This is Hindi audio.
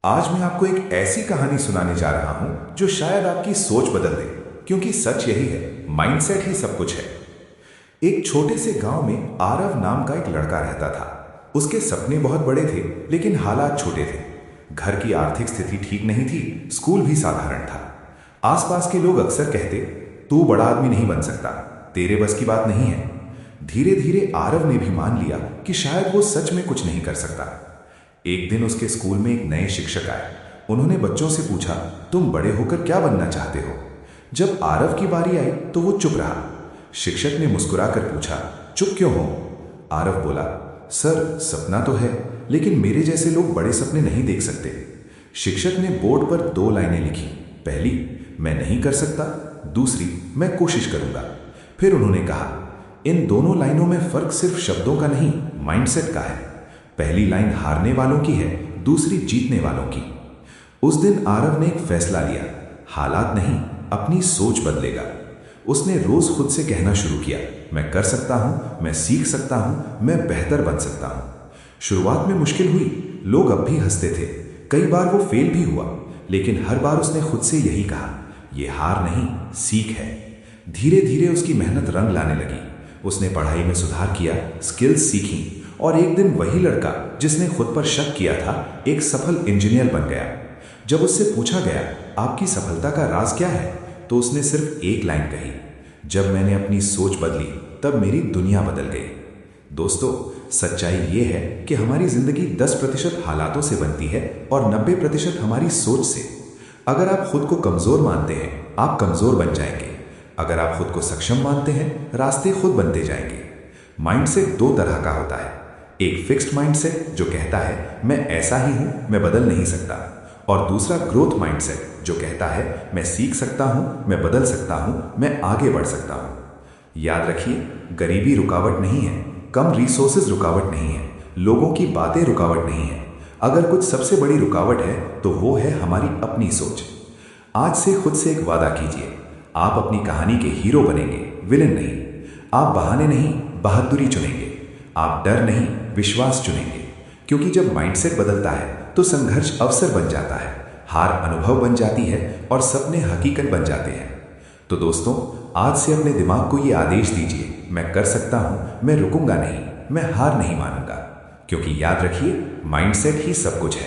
आज मैं आपको एक ऐसी कहानी सुनाने जा रहा हूं जो शायद आपकी सोच बदल दे, क्योंकि सच यही है, माइंडसेट ही सब कुछ है। एक छोटे से गांव में आरव नाम का एक लड़का रहता था। उसके सपने बहुत बड़े थे, लेकिन हालात छोटे थे। घर की आर्थिक स्थिति ठीक नहीं थी, स्कूल भी साधारण था। आसपास के लोग अक्सर कहते, तू बड़ा आदमी नहीं बन सकता, तेरे बस की बात नहीं है। धीरे धीरे आरव ने भी मान लिया कि शायद वो सच में कुछ नहीं कर सकता। एक दिन उसके स्कूल में एक नए शिक्षक आए। उन्होंने बच्चों से पूछा, तुम बड़े होकर क्या बनना चाहते हो? जब आरव की बारी आई तो वो चुप रहा। शिक्षक ने मुस्कुराकर पूछा, चुप क्यों हो? आरव बोला, सर सपना तो है, लेकिन मेरे जैसे लोग बड़े सपने नहीं देख सकते। शिक्षक ने बोर्ड पर 2 लाइनें लिखी। पहली, मैं नहीं कर सकता। दूसरी, मैं कोशिश करूंगा। फिर उन्होंने कहा, इन दोनों लाइनों में फर्क सिर्फ शब्दों का नहीं, माइंडसेट का है। पहली लाइन हारने वालों की है, दूसरी जीतने वालों की। उस दिन आरव ने एक फैसला लिया, हालात नहीं, अपनी सोच बदलेगा। उसने रोज खुद से कहना शुरू किया, मैं कर सकता हूं, मैं सीख सकता हूं, मैं बेहतर बन सकता हूं। शुरुआत में मुश्किल हुई, लोग अब भी हंसते थे। कई बार वो फेल भी हुआ, लेकिन हर बार उसने खुद से यही कहा, यह हार नहीं, सीख है। धीरे धीरे उसकी मेहनत रंग लाने लगी। उसने पढ़ाई में सुधार किया, स्किल्स सीखी, और एक दिन वही लड़का जिसने खुद पर शक किया था, एक सफल इंजीनियर बन गया। जब उससे पूछा गया, आपकी सफलता का राज क्या है, तो उसने सिर्फ एक लाइन कही, जब मैंने अपनी सोच बदली तब मेरी दुनिया बदल गई। दोस्तों, सच्चाई ये है कि हमारी जिंदगी 10% हालातों से बनती है और 90% हमारी सोच से। अगर आप खुद को कमजोर मानते हैं, आप कमजोर बन जाएंगे। अगर आप खुद को सक्षम मानते हैं, रास्ते खुद बनते जाएंगे। माइंडसेट 2 तरह का होता है। एक फिक्स्ड माइंडसेट जो कहता है, मैं ऐसा ही हूं, मैं बदल नहीं सकता। और दूसरा ग्रोथ माइंडसेट जो कहता है, मैं सीख सकता हूं, मैं बदल सकता हूं, मैं आगे बढ़ सकता हूं। याद रखिए, गरीबी रुकावट नहीं है, कम रिसोर्सेज रुकावट नहीं है, लोगों की बातें रुकावट नहीं है। अगर कुछ सबसे बड़ी रुकावट है तो वो है हमारी अपनी सोच। आज से खुद से एक वादा कीजिए, आप अपनी कहानी के हीरो बनेंगे, विलेन नहीं। आप बहाने नहीं, बहादुरी चुनेंगे। आप डर नहीं, विश्वास चुनेंगे। क्योंकि जब माइंडसेट बदलता है तो संघर्ष अवसर बन जाता है, हार अनुभव बन जाती है, और सपने हकीकत बन जाते हैं। तो दोस्तों, आज से अपने दिमाग को ये आदेश दीजिए, मैं कर सकता हूं, मैं रुकूंगा नहीं, मैं हार नहीं मानूंगा। क्योंकि याद रखिए, माइंडसेट ही सब कुछ है।